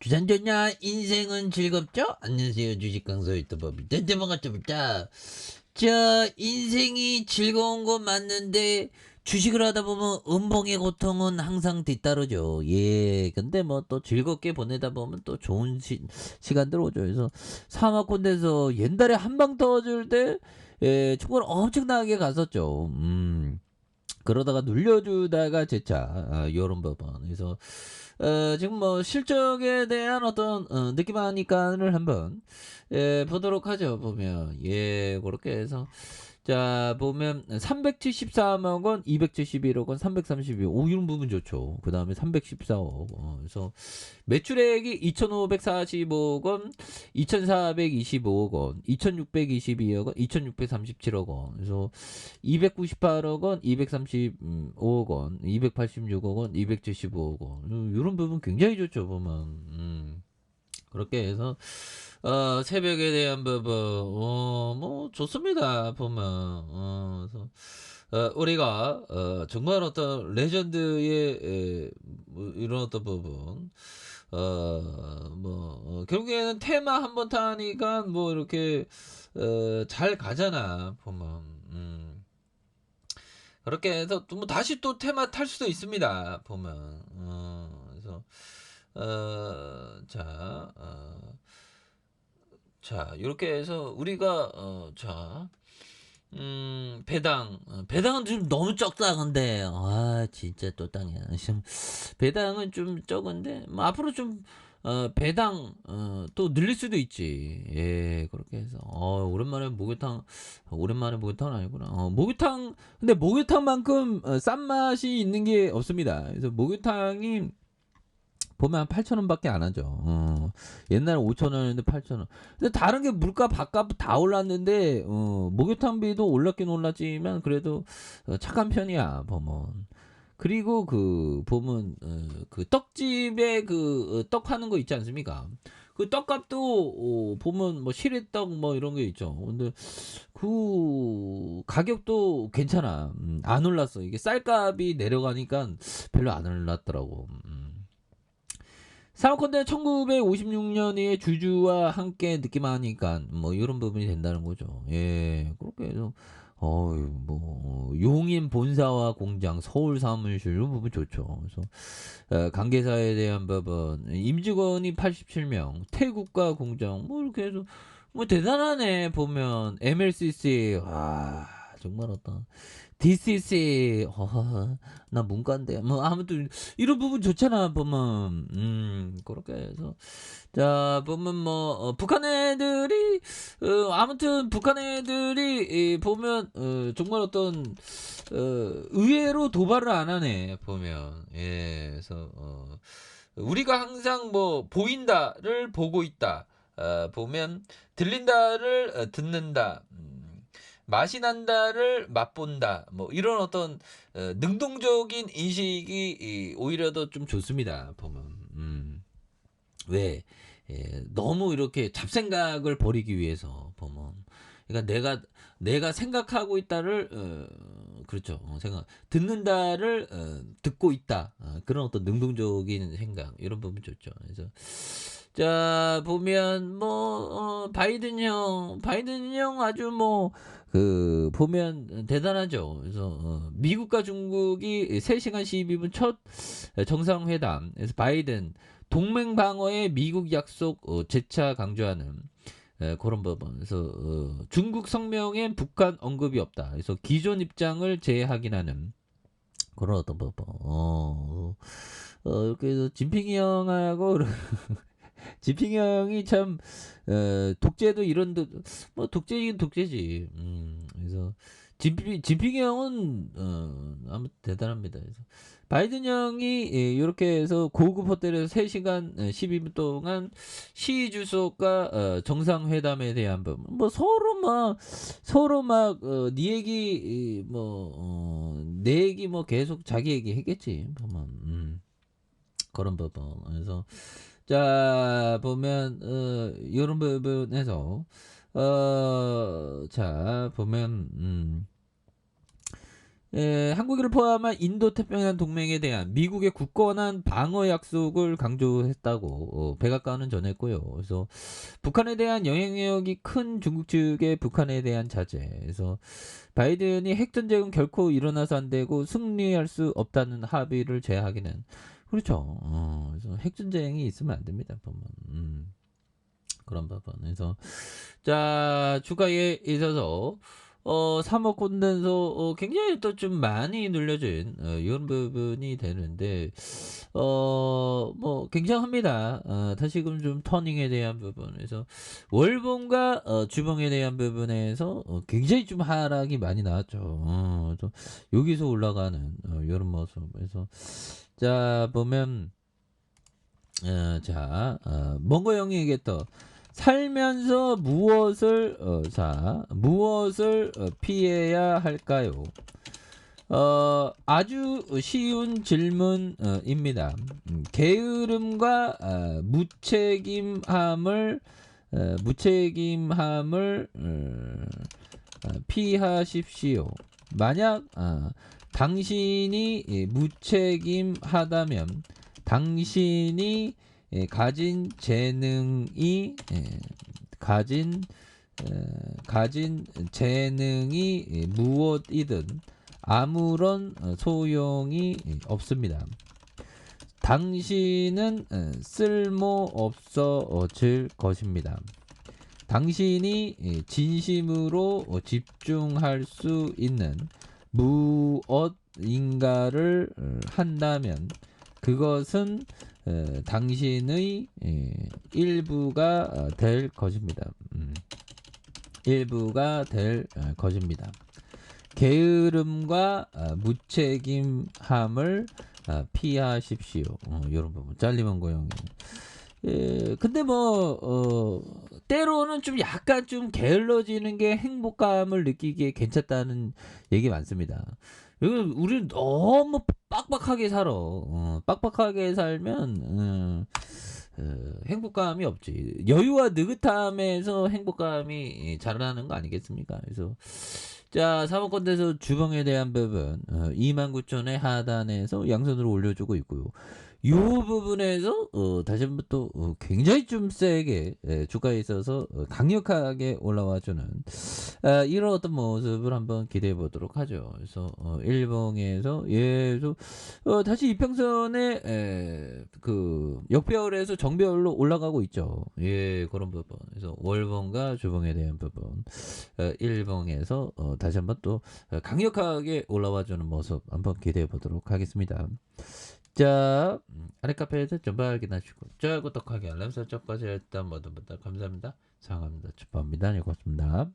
주산전냐 인생은 즐겁죠? 안녕하세요, 주식강사 유튜버입니다. 반갑습니다. 인생이 즐거운 건 맞는데 주식을 하다 보면 음봉의 고통은 항상 뒤따르죠. 예, 근데 뭐 또 즐겁게 보내다 보면 또 좋은 시간들 오죠. 그래서 사막콘대에서 옛날에 한 방 터질 때 정말 엄청나게 갔었죠. 그러다가 눌려주다가 제차 요런 부분. 그래서 지금 뭐 실적에 대한 어떤 느낌 하니까를 한번 보도록 하죠. 보면 그렇게 해서 자 보면 373억 원, 271억 원, 332억 오 이런 부분 좋죠. 그 다음에 314억 그래서 매출액이 2,545억 원, 2,425억 원, 2,622억 원, 2,637억 원. 그래서 298억 원, 235억 원, 286억 원, 275억 원. 이런 부분 굉장히 좋죠, 보면. 그렇게 해서 새벽에 대한 부분 뭐 좋습니다, 보면. 그래서 우리가 정말 어떤 레전드의 뭐 이런 어떤 부분 결국에는 테마 한번 타니까 뭐 이렇게 잘 가잖아, 보면. 그렇게 해서 또 뭐 다시 또 테마 탈 수도 있습니다, 보면. 그래서 자 이렇게 해서 우리가 배당은 좀 너무 적다. 근데 진짜 또 땅이야. 지금 배당은 좀 적은데 뭐 앞으로 좀 배당 또 늘릴 수도 있지. 예, 그렇게 해서 오랜만에 목욕탕은 아니구나. 목욕탕 근데 목욕탕만큼 싼 맛이 있는 게 없습니다. 그래서 목욕탕이 보면 한 8,000원밖에 안 하죠. 옛날에 5,000원이었는데 8,000원. 근데 다른 게 물가 밥값 다 올랐는데 목욕탕비도 올랐긴 올랐지만 그래도 착한 편이야, 보면. 그리고 그 보면 그 떡집에 그 떡 하는 거 있지 않습니까? 그 떡값도 보면 뭐 시래떡 뭐 이런 게 있죠. 근데 그 가격도 괜찮아. 안 올랐어. 이게 쌀값이 내려가니까 별로 안 올랐더라고. 사모컨대 1956년에 주주와 함께 느낌하니까 뭐 이런 부분이 된다는 거죠. 예, 그렇게 해서 뭐 용인 본사와 공장, 서울 사무실 이런 부분 좋죠. 그래서 관계사에 대한 부분 임직원이 87명, 태국과 공장 뭐 이렇게 해서 뭐 대단하네. 보면 MLCC 정말 어떤 DCC 나 문과인데 뭐 아무튼 이런 부분 좋잖아, 보면. 그렇게 해서 자 보면 뭐 북한 애들이 아무튼 북한 애들이 보면 정말 어떤 의외로 도발을 안 하네, 보면. 예, 그래서 우리가 항상 뭐 보인다를 보고 있다, 보면 들린다를 듣는다, 맛이 난다를 맛본다, 뭐 이런 어떤 능동적인 인식이 오히려 더 좀 좋습니다, 보면. 왜 너무 이렇게 잡생각을 버리기 위해서 보면. 그러니까 내가 생각하고 있다를 그렇죠. 생각 듣는다를 듣고 있다. 그런 어떤 능동적인 생각 이런 부분 좋죠. 그래서 자 보면 뭐 바이든 형 아주 뭐 그 보면 대단하죠. 그래서 미국과 중국이 3시간 12분 첫 정상회담. 그래서 바이든 동맹 방어의 미국 약속 재차 강조하는 그런 부분. 그래서 중국 성명엔 북한 언급이 없다. 그래서 기존 입장을 재확인하는 그런 어떤 부분. 이렇게 해서 진핑이 형하고 진핑이 형이 참 독재도 이런 뭐 독재이긴 독재지. 그래서 진핑이 형은 아무튼 대단합니다. 그래서 바이든 형이 이렇게 해서 고급 호텔에서 3시간 12분 동안 시 주석과 정상회담에 대한 부분 뭐 서로 막네 얘기 내 얘기 뭐 계속 자기 얘기 했겠지, 보면. 그런 부분. 그래서 자 보면 이런 부분에서 자 보면 한국을 포함한 인도태평양 동맹에 대한 미국의 굳건한 방어 약속을 강조했다고 백악관은 전했고요. 그래서 북한에 대한 영향력이 큰 중국 측의 북한에 대한 자제. 그래서 바이든이 핵전쟁은 결코 일어나서 안 되고 승리할 수 없다는 합의를 제하기는 그렇죠. 그래서 핵전쟁이 있으면 안 됩니다. 보면. 그런 부분. 그래서 자 주가에 있어서 3억 콘덴서 굉장히 또 좀 많이 눌려진 이런 부분이 되는데 뭐 굉장합니다. 다시금 좀 터닝에 대한 부분에서 월봉과 주봉에 대한 부분에서 굉장히 좀 하락이 많이 나왔죠. 또 여기서 올라가는 이런 모습에서 자 보면 몽고 형에게 또 살면서 무엇을 피해야 할까요? 아주 쉬운 질문입니다. 게으름과 무책임함을 피하십시오. 만약 당신이 무책임하다면 당신이 가진 재능이 무엇이든 아무런 소용이 없습니다. 당신은 쓸모없어질 것입니다. 당신이 진심으로 집중할 수 있는 무엇인가를 한다면 그것은 당신의 일부가 될 것입니다. 일부가 될 것입니다. 게으름과 무책임함을 피하십시오. 이런 부분 잘리면 고용이. 근데 뭐 때로는 좀 약간 좀 게을러지는 게 행복감을 느끼기에 괜찮다는 얘기 많습니다. 우리는 너무 빡빡하게 살아. 빡빡하게 살면 행복감이 없지. 여유와 느긋함에서 행복감이 자라나는 거 아니겠습니까? 그래서 자 사모펀드에서 주봉에 대한 부분 29,000의 하단에서 양선으로 올려주고 있고요. 이 부분에서 다시 한번 또 굉장히 좀 세게 주가에 있어서 강력하게 올라와주는 이런 어떤 모습을 한번 기대해 보도록 하죠. 그래서 일봉에서 다시 이평선에 그 역배열에서 정배열로 올라가고 있죠. 예, 그런 부분. 그래서 월봉과 주봉에 대한 부분 일봉에서 다시 한번 또 강력하게 올라와주는 모습 한번 기대해 보도록 하겠습니다. 자 아래 카페에서 좀 확인하시고 좋아요 구독하기 알람 설정까지 일단 모두 감사합니다. 사랑합니다. 축복합니다. 고맙습니다.